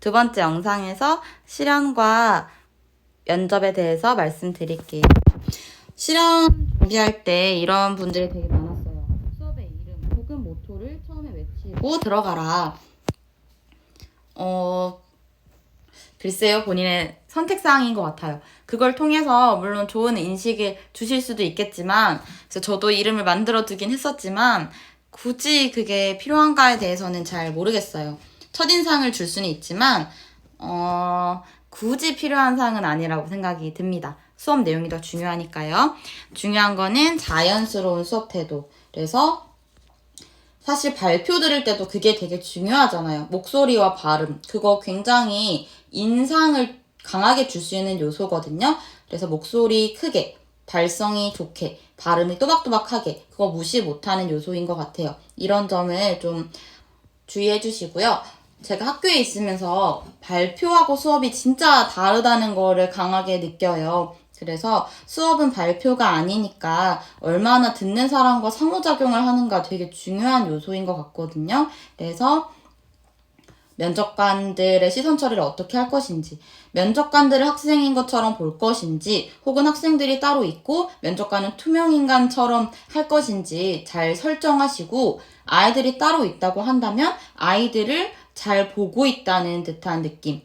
두 번째 영상에서 실연과 면접에 대해서 말씀드릴게요. 실연 준비할 때 이런 분들이 되게 많았어요. 수업의 이름 혹은 모토를 처음에 외치고 들어가라. 글쎄요, 본인의 선택사항인 것 같아요. 그걸 통해서 물론 좋은 인식을 주실 수도 있겠지만, 그래서 저도 이름을 만들어 두긴 했었지만 굳이 그게 필요한가에 대해서는 잘 모르겠어요. 첫인상을 줄 수는 있지만 굳이 필요한 사항은 아니라고 생각이 듭니다. 수업 내용이 더 중요하니까요. 중요한 거는 자연스러운 수업 태도. 그래서 사실 발표 들을 때도 그게 되게 중요하잖아요. 목소리와 발음. 그거 굉장히 인상을 강하게 줄 수 있는 요소거든요. 그래서 목소리 크게, 발성이 좋게, 발음이 또박또박하게, 그거 무시 못하는 요소인 것 같아요. 이런 점을 좀 주의해 주시고요. 제가 학교에 있으면서 발표하고 수업이 진짜 다르다는 거를 강하게 느껴요. 그래서 수업은 발표가 아니니까 얼마나 듣는 사람과 상호작용을 하는가 되게 중요한 요소인 것 같거든요. 그래서 면접관들의 시선 처리를 어떻게 할 것인지, 면접관들을 학생인 것처럼 볼 것인지, 혹은 학생들이 따로 있고 면접관은 투명인간처럼 할 것인지 잘 설정하시고, 아이들이 따로 있다고 한다면 아이들을 잘 보고 있다는 듯한 느낌,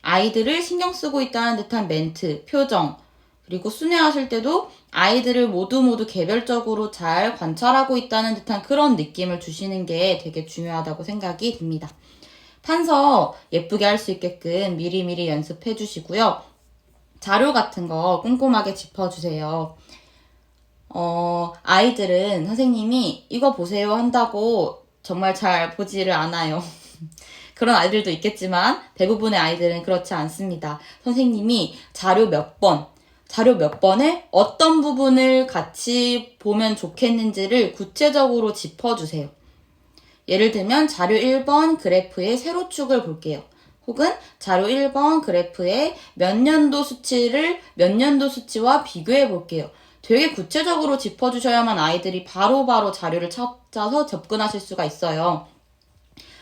아이들을 신경 쓰고 있다는 듯한 멘트, 표정, 그리고 순회하실 때도 아이들을 모두 개별적으로 잘 관찰하고 있다는 듯한 그런 느낌을 주시는 게 되게 중요하다고 생각이 듭니다. 판서 예쁘게 할 수 있게끔 미리미리 연습해 주시고요. 자료 같은 거 꼼꼼하게 짚어주세요. 아이들은 선생님이 이거 보세요 한다고 정말 잘 보지를 않아요. 그런 아이들도 있겠지만 대부분의 아이들은 그렇지 않습니다. 선생님이 자료 몇 번에 어떤 부분을 같이 보면 좋겠는지를 구체적으로 짚어주세요. 예를 들면 자료 1번 그래프의 세로축을 볼게요. 혹은 자료 1번 그래프의 몇 년도 수치와 비교해 볼게요. 되게 구체적으로 짚어주셔야만 아이들이 바로바로 자료를 찾아서 접근하실 수가 있어요.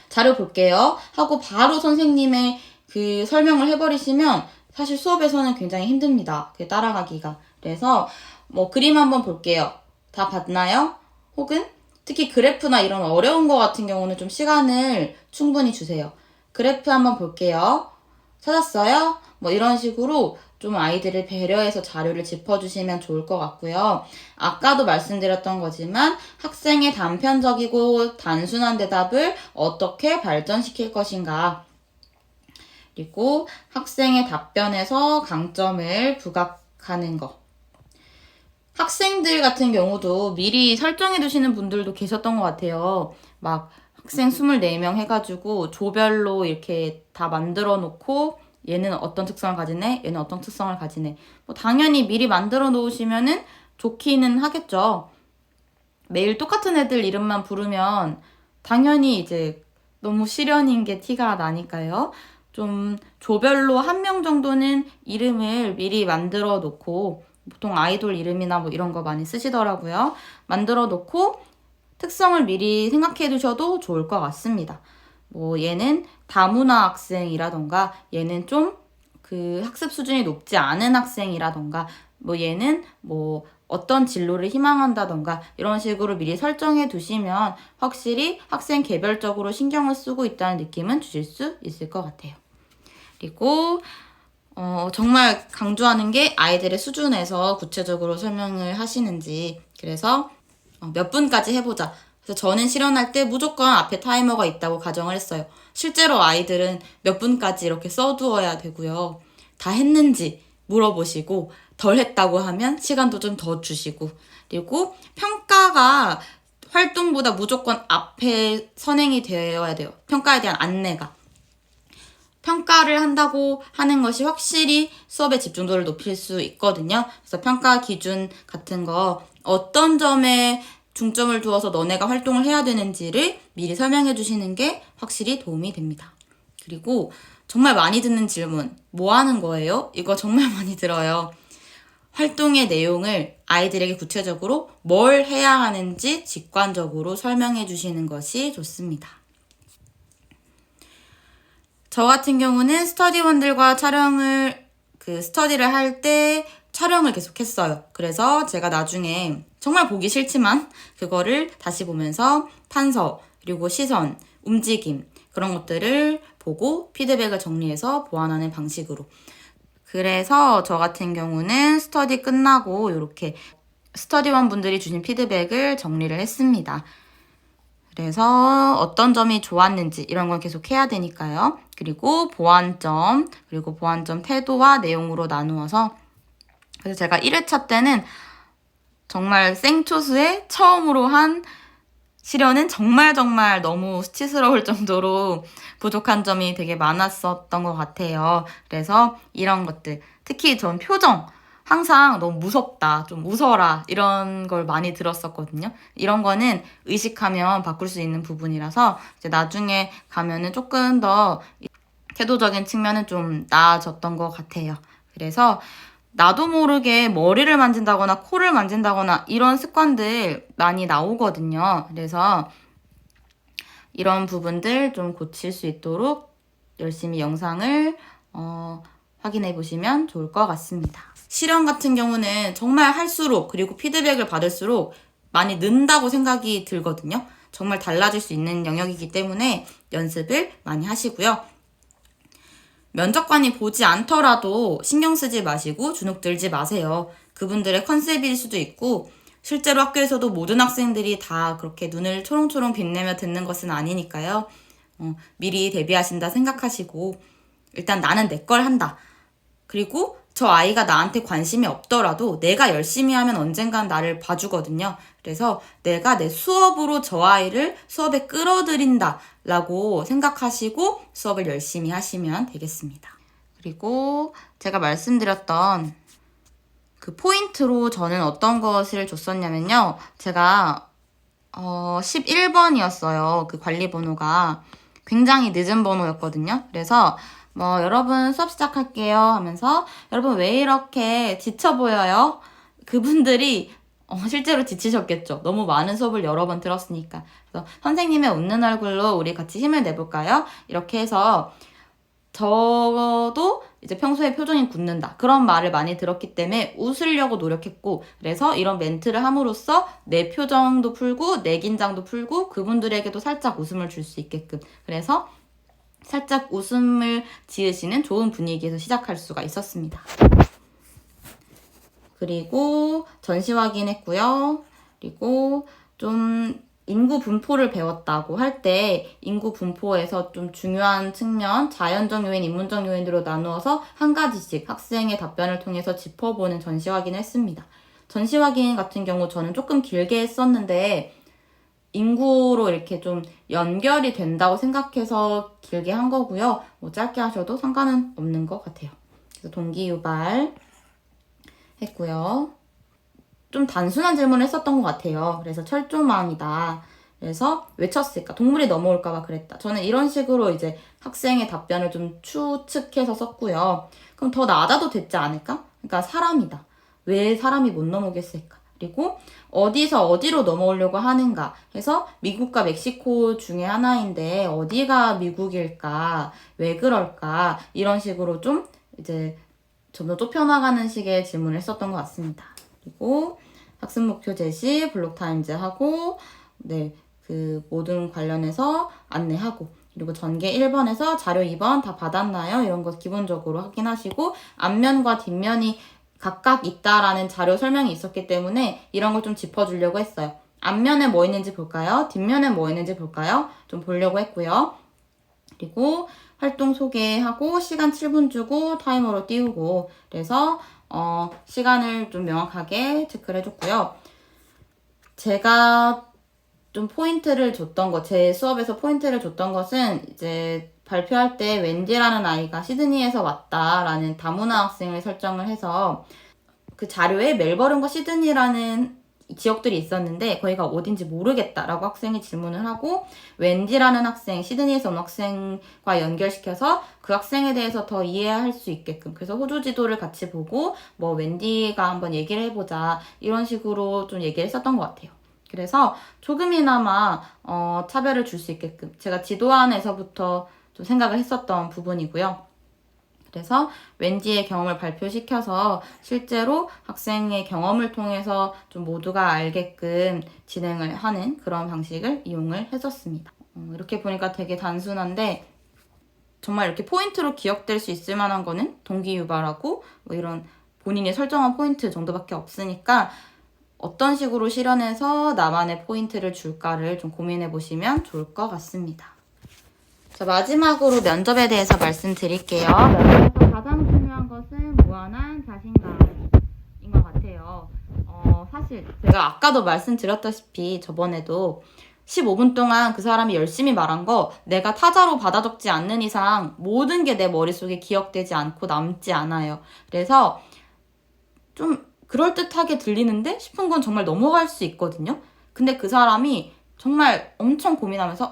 자료 볼게요 하고 바로 선생님의 그 설명을 해버리시면 사실 수업에서는 굉장히 힘듭니다. 그게 따라가기가. 그래서 그림 한번 볼게요. 다 봤나요? 혹은 특히 그래프나 이런 어려운 거 같은 경우는 좀 시간을 충분히 주세요. 그래프 한번 볼게요. 찾았어요? 이런 식으로 좀 아이들을 배려해서 자료를 짚어주시면 좋을 것 같고요. 아까도 말씀드렸던 거지만 학생의 단편적이고 단순한 대답을 어떻게 발전시킬 것인가, 그리고 학생의 답변에서 강점을 부각하는 것. 학생들 같은 경우도 미리 설정해 두시는 분들도 계셨던 것 같아요. 막 학생 24명 해가지고 조별로 이렇게 다 만들어 놓고 얘는 어떤 특성을 가지네, 얘는 어떤 특성을 가지네. 당연히 미리 만들어 놓으시면은 좋기는 하겠죠. 매일 똑같은 애들 이름만 부르면 당연히 이제 너무 실연인 게 티가 나니까요. 좀 조별로 한 명 정도는 이름을 미리 만들어 놓고, 보통 아이돌 이름이나 이런 거 많이 쓰시더라고요. 만들어 놓고 특성을 미리 생각해 두셔도 좋을 것 같습니다. 얘는 다문화 학생이라던가, 얘는 좀 그 학습 수준이 높지 않은 학생이라던가, 얘는 어떤 진로를 희망한다던가, 이런 식으로 미리 설정해 두시면 확실히 학생 개별적으로 신경을 쓰고 있다는 느낌은 주실 수 있을 것 같아요. 그리고 정말 강조하는 게 아이들의 수준에서 구체적으로 설명을 하시는지. 그래서 몇 분까지 해보자. 그래서 저는 실현할 때 무조건 앞에 타이머가 있다고 가정을 했어요. 실제로 아이들은 몇 분까지 이렇게 써두어야 되고요. 다 했는지 물어보시고, 덜 했다고 하면 시간도 좀 더 주시고, 그리고 평가가 활동보다 무조건 앞에 선행이 되어야 돼요. 평가에 대한 안내가. 평가를 한다고 하는 것이 확실히 수업의 집중도를 높일 수 있거든요. 그래서 평가 기준 같은 거, 어떤 점에 중점을 두어서 너네가 활동을 해야 되는지를 미리 설명해 주시는 게 확실히 도움이 됩니다. 그리고 정말 많이 듣는 질문, 뭐 하는 거예요? 이거 정말 많이 들어요. 활동의 내용을 아이들에게 구체적으로 뭘 해야 하는지 직관적으로 설명해 주시는 것이 좋습니다. 저 같은 경우는 스터디원들과 스터디를 할 때 촬영을 계속 했어요. 그래서 제가 나중에 정말 보기 싫지만 그거를 다시 보면서 판서, 그리고 시선, 움직임, 그런 것들을 보고 피드백을 정리해서 보완하는 방식으로. 그래서 저 같은 경우는 스터디 끝나고 이렇게 스터디원 분들이 주신 피드백을 정리를 했습니다. 그래서 어떤 점이 좋았는지 이런 건 계속 해야 되니까요. 그리고 보완점, 그리고 보완점 태도와 내용으로 나누어서, 그래서 제가 1회차 때는 정말 생초수에 처음으로 한 실현은 정말 너무 수치스러울 정도로 부족한 점이 되게 많았었던 것 같아요. 그래서 이런 것들, 특히 전 표정, 항상 너무 무섭다, 좀 웃어라, 이런 걸 많이 들었었거든요. 이런 거는 의식하면 바꿀 수 있는 부분이라서 이제 나중에 가면은 조금 더 태도적인 측면은 좀 나아졌던 것 같아요. 그래서 나도 모르게 머리를 만진다거나 코를 만진다거나 이런 습관들 많이 나오거든요. 그래서 이런 부분들 좀 고칠 수 있도록 열심히 영상을 확인해 보시면 좋을 것 같습니다. 실현 같은 경우는 정말 할수록, 그리고 피드백을 받을수록 많이 는다고 생각이 들거든요. 정말 달라질 수 있는 영역이기 때문에 연습을 많이 하시고요. 면접관이 보지 않더라도 신경 쓰지 마시고 주눅 들지 마세요. 그분들의 컨셉일 수도 있고, 실제로 학교에서도 모든 학생들이 다 그렇게 눈을 초롱초롱 빛내며 듣는 것은 아니니까요. 미리 대비하신다 생각하시고, 일단 나는 내 걸 한다. 그리고 저 아이가 나한테 관심이 없더라도 내가 열심히 하면 언젠간 나를 봐주거든요. 그래서 내가 내 수업으로 저 아이를 수업에 끌어들인다 라고 생각하시고 수업을 열심히 하시면 되겠습니다. 그리고 제가 말씀드렸던 그 포인트로 저는 어떤 것을 줬었냐면요. 제가 11번이었어요. 그 관리 번호가 굉장히 늦은 번호였거든요. 그래서 여러분 수업 시작할게요 하면서, 여러분 왜 이렇게 지쳐 보여요? 그분들이 실제로 지치셨겠죠. 너무 많은 수업을 여러 번 들었으니까. 그래서 선생님의 웃는 얼굴로 우리 같이 힘을 내볼까요? 이렇게 해서 저도 이제 평소에 표정이 굳는다, 그런 말을 많이 들었기 때문에 웃으려고 노력했고, 그래서 이런 멘트를 함으로써 내 표정도 풀고 내 긴장도 풀고 그분들에게도 살짝 웃음을 줄 수 있게끔, 그래서 살짝 웃음을 지으시는 좋은 분위기에서 시작할 수가 있었습니다. 그리고 전시 확인했고요. 그리고 좀 인구 분포를 배웠다고 할 때 인구 분포에서 좀 중요한 측면, 자연적 요인, 인문적 요인으로 나누어서 한 가지씩 학생의 답변을 통해서 짚어보는 전시 확인을 했습니다. 전시 확인 같은 경우 저는 조금 길게 했었는데 인구로 이렇게 좀 연결이 된다고 생각해서 길게 한 거고요. 짧게 하셔도 상관은 없는 것 같아요. 그래서 동기 유발 했고요. 좀 단순한 질문을 했었던 것 같아요. 그래서 철조망이다. 그래서 왜 쳤을까? 동물이 넘어올까봐 그랬다. 저는 이런 식으로 이제 학생의 답변을 좀 추측해서 썼고요. 그럼 더 낮아도 됐지 않을까? 그러니까 사람이다. 왜 사람이 못 넘어오겠을까? 그리고 어디서 어디로 넘어오려고 하는가 해서 미국과 멕시코 중에 하나인데 어디가 미국일까? 왜 그럴까? 이런 식으로 좀 이제 좀 더 좁혀나가는 식의 질문을 했었던 것 같습니다. 그리고 학습 목표 제시, 블록 타임즈 하고, 그 모든 관련해서 안내하고, 그리고 전개 1번에서 자료 2번 다 받았나요? 이런 거 기본적으로 확인하시고, 앞면과 뒷면이 각각 있다라는 자료 설명이 있었기 때문에 이런 걸 좀 짚어주려고 했어요. 앞면에 뭐 있는지 볼까요? 뒷면에 뭐 있는지 볼까요? 좀 보려고 했고요. 그리고 활동 소개하고 시간 7분 주고 타이머로 띄우고, 그래서 시간을 좀 명확하게 체크를 해줬고요. 제가 좀 포인트를 줬던 것, 제 수업에서 포인트를 줬던 것은 이제 발표할 때 웬디라는 아이가 시드니에서 왔다라는 다문화 학생을 설정을 해서 그 자료에 멜버른과 시드니라는 지역들이 있었는데 거기가 어딘지 모르겠다라고 학생이 질문을 하고, 웬디라는 학생, 시드니에서 온 학생과 연결시켜서 그 학생에 대해서 더 이해할 수 있게끔, 그래서 호주 지도를 같이 보고 웬디가 한번 얘기를 해보자, 이런 식으로 좀 얘기를 했었던 것 같아요. 그래서 조금이나마 차별을 줄 수 있게끔 제가 지도 안에서부터 좀 생각을 했었던 부분이고요. 그래서 웬디의 경험을 발표시켜서 실제로 학생의 경험을 통해서 좀 모두가 알게끔 진행을 하는 그런 방식을 이용을 했었습니다. 이렇게 보니까 되게 단순한데 정말 이렇게 포인트로 기억될 수 있을 만한 거는 동기유발하고 뭐 이런 본인이 설정한 포인트 정도밖에 없으니까 어떤 식으로 실현해서 나만의 포인트를 줄까를 좀 고민해 보시면 좋을 것 같습니다. 자, 마지막으로 면접에 대해서 말씀드릴게요. 면접에서 가장 중요한 것은 무한한 자신감인 것 같아요. 사실 제가 아까도 말씀드렸다시피 저번에도 15분 동안 그 사람이 열심히 말한 거 내가 타자로 받아 적지 않는 이상 모든 게 내 머릿속에 기억되지 않고 남지 않아요. 그래서 좀 그럴듯하게 들리는데 싶은 건 정말 넘어갈 수 있거든요. 근데 그 사람이 정말 엄청 고민하면서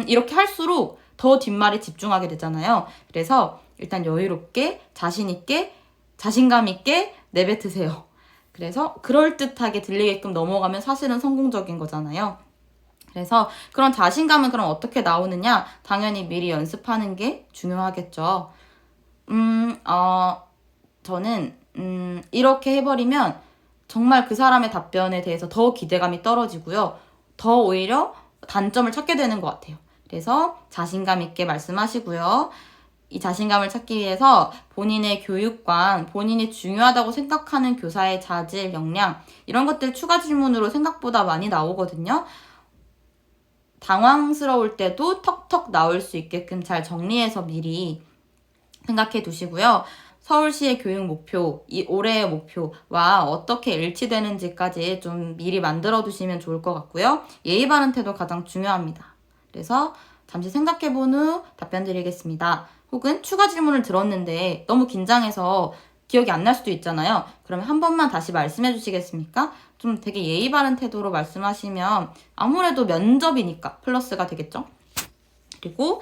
이렇게 할수록 더 뒷말에 집중하게 되잖아요. 그래서 일단 여유롭게 자신있게 자신감 있게 내뱉으세요. 그래서 그럴듯하게 들리게끔 넘어가면 사실은 성공적인 거잖아요. 그래서 그런 자신감은 그럼 어떻게 나오느냐? 당연히 미리 연습하는 게 중요하겠죠. 저는 이렇게 해버리면 정말 그 사람의 답변에 대해서 더 기대감이 떨어지고요. 더 오히려 단점을 찾게 되는 것 같아요. 그래서 자신감 있게 말씀하시고요. 이 자신감을 찾기 위해서 본인의 교육관, 본인이 중요하다고 생각하는 교사의 자질, 역량 이런 것들 추가 질문으로 생각보다 많이 나오거든요. 당황스러울 때도 턱턱 나올 수 있게끔 잘 정리해서 미리 생각해 두시고요. 서울시의 교육 목표, 이 올해의 목표와 어떻게 일치되는지까지 좀 미리 만들어 두시면 좋을 것 같고요. 예의 바른 태도 가장 중요합니다. 그래서 잠시 생각해 본 후 답변 드리겠습니다. 혹은 추가 질문을 들었는데 너무 긴장해서 기억이 안 날 수도 있잖아요. 그러면 한 번만 다시 말씀해 주시겠습니까? 좀 되게 예의 바른 태도로 말씀하시면 아무래도 면접이니까 플러스가 되겠죠? 그리고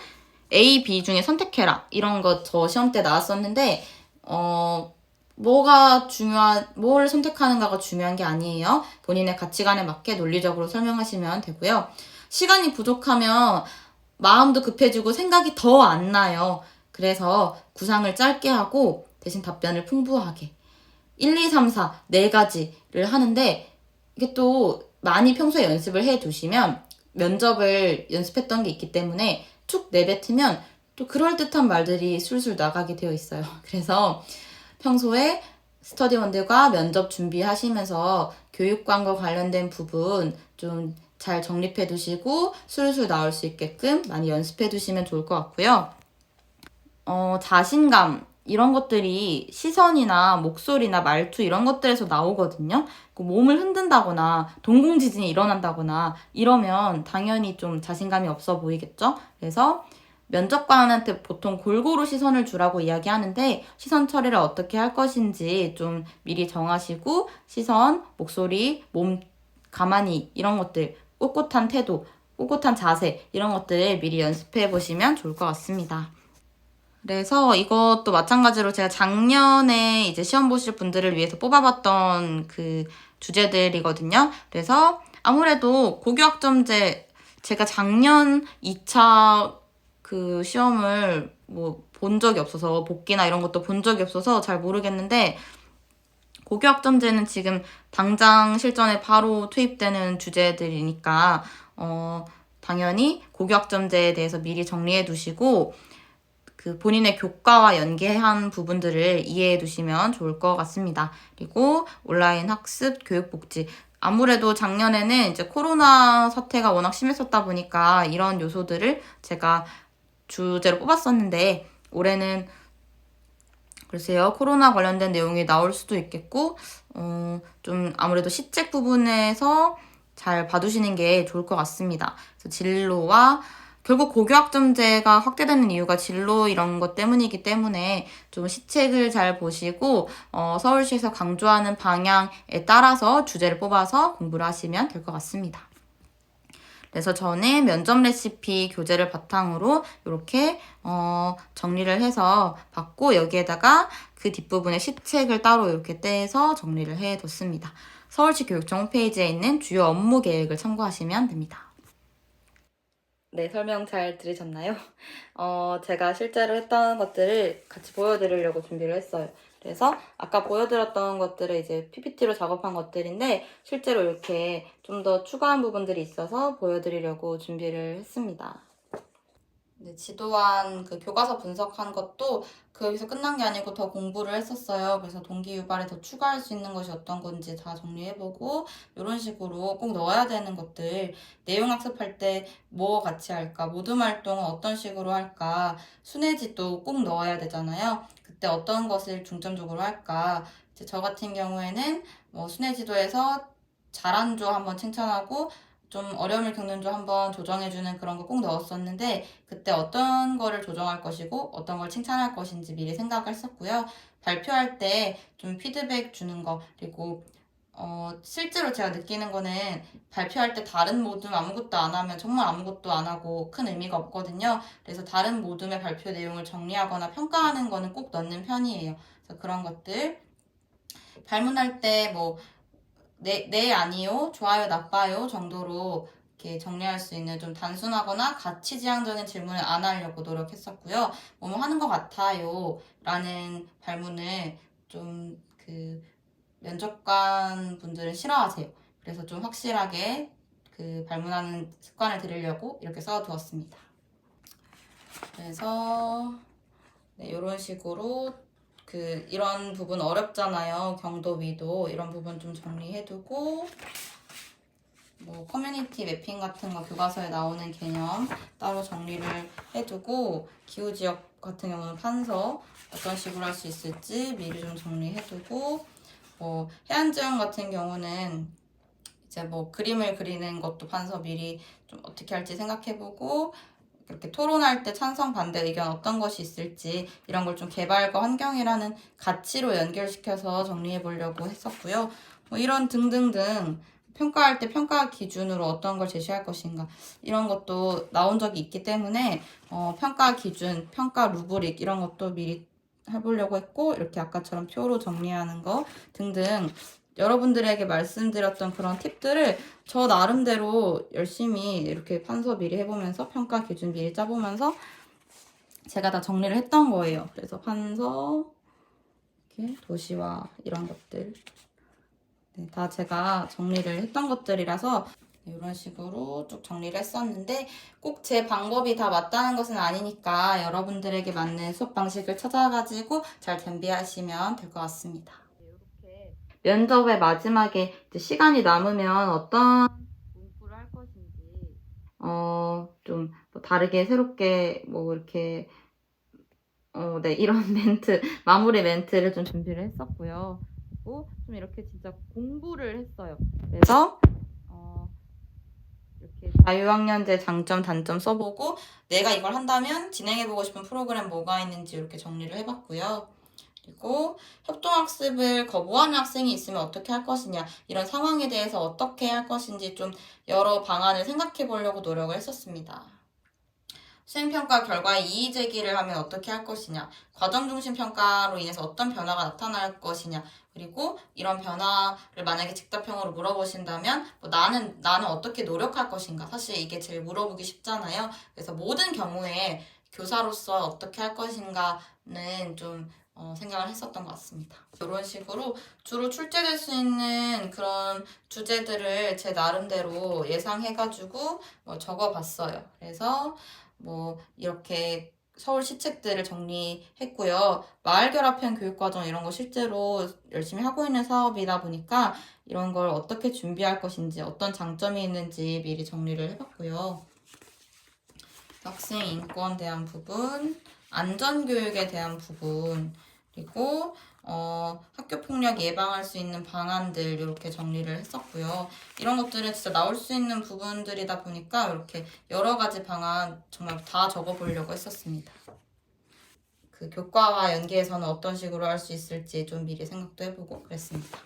A, B 중에 선택해라. 이런 거 저 시험 때 나왔었는데 뭘 선택하는가가 중요한 게 아니에요. 본인의 가치관에 맞게 논리적으로 설명하시면 되고요. 시간이 부족하면 마음도 급해지고 생각이 더 안 나요. 그래서 구상을 짧게 하고 대신 답변을 풍부하게 1, 2, 3, 4, 4가지를 하는데 이게 또 많이 평소에 연습을 해 두시면 면접을 연습했던 게 있기 때문에 툭 내뱉으면 또 그럴듯한 말들이 술술 나가게 되어 있어요. 그래서 평소에 스터디원들과 면접 준비하시면서 교육관과 관련된 부분 좀 잘 정립해 두시고 술술 나올 수 있게끔 많이 연습해 두시면 좋을 것 같고요. 자신감 이런 것들이 시선이나 목소리나 말투 이런 것들에서 나오거든요. 몸을 흔든다거나 동공지진이 일어난다거나 이러면 당연히 좀 자신감이 없어 보이겠죠. 그래서 면접관한테 보통 골고루 시선을 주라고 이야기하는데 시선 처리를 어떻게 할 것인지 좀 미리 정하시고 시선, 목소리, 몸 가만히 이런 것들 꼿꼿한 태도, 꼿꼿한 자세 이런 것들 미리 연습해 보시면 좋을 것 같습니다. 그래서 이것도 마찬가지로 제가 작년에 이제 시험 보실 분들을 위해서 뽑아봤던 그 주제들이거든요. 그래서 아무래도 고교학점제 제가 작년 2차 그 시험을 뭐 본 적이 없어서 복기나 이런 것도 본 적이 없어서 잘 모르겠는데 고교학점제는 지금 당장 실전에 바로 투입되는 주제들이니까 당연히 고교학점제에 대해서 미리 정리해 두시고 그 본인의 교과와 연계한 부분들을 이해해 두시면 좋을 것 같습니다. 그리고 온라인 학습, 교육복지. 아무래도 작년에는 이제 코로나 사태가 워낙 심했었다 보니까 이런 요소들을 제가 주제로 뽑았었는데 올해는 글쎄요, 코로나 관련된 내용이 나올 수도 있겠고, 좀 아무래도 시책 부분에서 잘 봐두시는 게 좋을 것 같습니다. 그래서 진로와 결국 고교학점제가 확대되는 이유가 진로 이런 것 때문이기 때문에 좀 시책을 잘 보시고 서울시에서 강조하는 방향에 따라서 주제를 뽑아서 공부를 하시면 될 것 같습니다. 그래서 저는 면접 레시피 교재를 바탕으로 이렇게 정리를 해서 봤고 여기에다가 그 뒷부분에 시책을 따로 이렇게 떼서 정리를 해뒀습니다. 서울시 교육청 홈페이지에 있는 주요 업무 계획을 참고하시면 됩니다. 네, 설명 잘 들으셨나요? 제가 실제로 했던 것들을 같이 보여드리려고 준비를 했어요. 그래서 아까 보여드렸던 것들을 이제 PPT로 작업한 것들인데 실제로 이렇게 좀 더 추가한 부분들이 있어서 보여드리려고 준비를 했습니다. 네, 지도안 그 교과서 분석한 것도 거기서 끝난 게 아니고 더 공부를 했었어요. 그래서 동기 유발에 더 추가할 수 있는 것이 어떤 건지 다 정리해보고 이런 식으로 꼭 넣어야 되는 것들, 내용 학습할 때 뭐 같이 할까, 모둠 활동은 어떤 식으로 할까, 순회지도 꼭 넣어야 되잖아요. 그때 어떤 것을 중점적으로 할까. 이제 저 같은 경우에는 뭐 순회지도에서 잘한 조 한번 칭찬하고 좀 어려움을 겪는 조 한번 조정해주는 그런 거 꼭 넣었었는데 그때 어떤 거를 조정할 것이고 어떤 걸 칭찬할 것인지 미리 생각을 했었고요. 발표할 때 좀 피드백 주는 거 그리고 실제로 제가 느끼는 거는 발표할 때 다른 모둠 아무것도 안 하면 정말 아무것도 안 하고 큰 의미가 없거든요. 그래서 다른 모둠의 발표 내용을 정리하거나 평가하는 거는 꼭 넣는 편이에요. 그래서 그런 것들 발문할 때뭐 네, 아니요, 좋아요, 나빠요 정도로 이렇게 정리할 수 있는 좀 단순하거나 가치지향적인 질문을 안 하려고 노력했었고요. 뭐뭐 하는 것 같아요 라는 발문을 좀 그 면접관 분들은 싫어하세요. 그래서 좀 확실하게 그 발문하는 습관을 들이려고 이렇게 써두었습니다. 그래서 네, 이런 식으로 이런 부분 어렵잖아요. 경도, 위도 이런 부분 좀 정리해두고 뭐 커뮤니티 매핑 같은 거 교과서에 나오는 개념 따로 정리를 해두고 기후지역 같은 경우는 판서 어떤 식으로 할 수 있을지 미리 좀 정리해두고 뭐 해안지역 같은 경우는 이제 뭐 그림을 그리는 것도 판서 미리 좀 어떻게 할지 생각해보고 이렇게 토론할 때 찬성 반대 의견 어떤 것이 있을지 이런 걸 좀 개발과 환경이라는 가치로 연결시켜서 정리해 보려고 했었고요. 뭐 이런 등등등 평가할 때 평가 기준으로 어떤 걸 제시할 것인가 이런 것도 나온 적이 있기 때문에 평가 기준, 평가 루브릭 이런 것도 미리 해보려고 했고 이렇게 아까처럼 표로 정리하는 거 등등 여러분들에게 말씀드렸던 그런 팁들을 저 나름대로 열심히 이렇게 판서 미리 해보면서 평가 기준 미리 짜보면서 제가 다 정리를 했던 거예요. 그래서 판서, 이렇게 도시화 이런 것들 네, 다 제가 정리를 했던 것들이라서 이런 식으로 쭉 정리를 했었는데 꼭 제 방법이 다 맞다는 것은 아니니까 여러분들에게 맞는 수업 방식을 찾아가지고 잘 준비하시면 될 것 같습니다. 이렇게 면접의 마지막에 이제 시간이 남으면 어떤 문구를 할 것인지 좀 뭐 다르게 새롭게 뭐 이렇게 네 이런 멘트 마무리 멘트를 좀 준비를 했었고요. 그리고 좀 이렇게 진짜 공부를 했어요. 그래서 이렇게 자유학년제 장점 단점 써보고 내가 이걸 한다면 진행해보고 싶은 프로그램 뭐가 있는지 이렇게 정리를 해봤고요. 그리고 협동학습을 거부하는 학생이 있으면 어떻게 할 것이냐 이런 상황에 대해서 어떻게 할 것인지 좀 여러 방안을 생각해 보려고 노력을 했었습니다. 수행평가 결과에 이의 제기를 하면 어떻게 할 것이냐 과정중심 평가로 인해서 어떤 변화가 나타날 것이냐 그리고 이런 변화를 만약에 즉답형으로 물어보신다면 뭐 나는 어떻게 노력할 것인가 사실 이게 제일 물어보기 쉽잖아요. 그래서 모든 경우에 교사로서 어떻게 할 것인가는 좀 생각을 했었던 것 같습니다. 이런 식으로 주로 출제될 수 있는 그런 주제들을 제 나름대로 예상해가지고 적어봤어요. 그래서 뭐 이렇게 서울 시책들을 정리했고요. 마을결합형 교육과정 이런 거 실제로 열심히 하고 있는 사업이다 보니까 이런 걸 어떻게 준비할 것인지 어떤 장점이 있는지 미리 정리를 해봤고요. 학생 인권에 대한 부분, 안전교육에 대한 부분, 그리고 학교 폭력 예방할 수 있는 방안들 이렇게 정리를 했었고요. 이런 것들은 진짜 나올 수 있는 부분들이다 보니까 이렇게 여러 가지 방안 정말 다 적어보려고 했었습니다. 그 교과와 연계해서는 어떤 식으로 할 수 있을지 좀 미리 생각도 해보고 그랬습니다.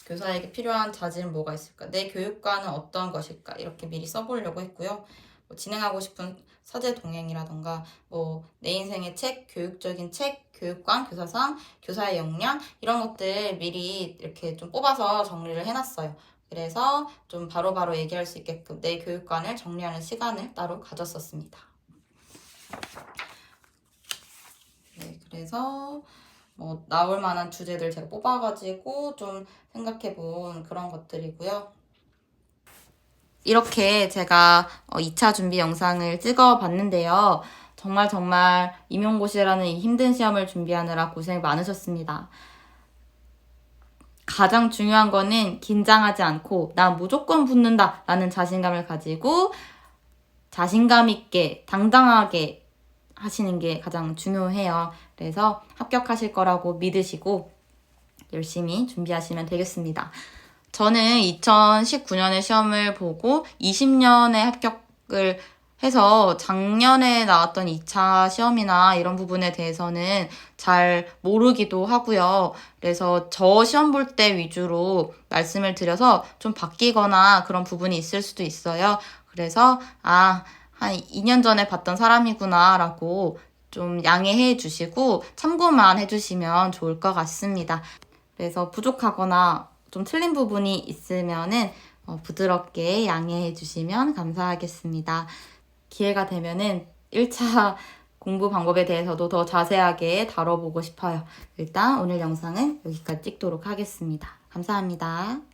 교사에게 필요한 자질은 뭐가 있을까? 내 교육과는 어떤 것일까? 이렇게 미리 써보려고 했고요. 뭐 진행하고 싶은 서재 동행이라던가 뭐 내 인생의 책, 교육적인 책, 교육관, 교사상, 교사의 역량 이런 것들 미리 이렇게 좀 뽑아서 정리를 해놨어요. 그래서 좀 바로바로 얘기할 수 있게끔 내 교육관을 정리하는 시간을 따로 가졌었습니다. 네, 그래서 뭐 나올 만한 주제들 제가 뽑아가지고 좀 생각해본 그런 것들이고요. 이렇게 제가 2차 준비 영상을 찍어봤는데요. 정말 임용고시라는 이 힘든 시험을 준비하느라 고생 많으셨습니다. 가장 중요한 거는 긴장하지 않고 난 무조건 붙는다 라는 자신감을 가지고 자신감 있게 당당하게 하시는 게 가장 중요해요. 그래서 합격하실 거라고 믿으시고 열심히 준비하시면 되겠습니다. 저는 2019년에 시험을 보고 20년에 합격을 해서 작년에 나왔던 2차 시험이나 이런 부분에 대해서는 잘 모르기도 하고요. 그래서 저 시험 볼 때 위주로 말씀을 드려서 좀 바뀌거나 그런 부분이 있을 수도 있어요. 그래서 한 2년 전에 봤던 사람이구나 라고 좀 양해해 주시고 참고만 해주시면 좋을 것 같습니다. 그래서 부족하거나 좀 틀린 부분이 있으면은 부드럽게 양해해 주시면 감사하겠습니다. 기회가 되면은 1차 공부 방법에 대해서도 더 자세하게 다뤄보고 싶어요. 일단 오늘 영상은 여기까지 찍도록 하겠습니다. 감사합니다.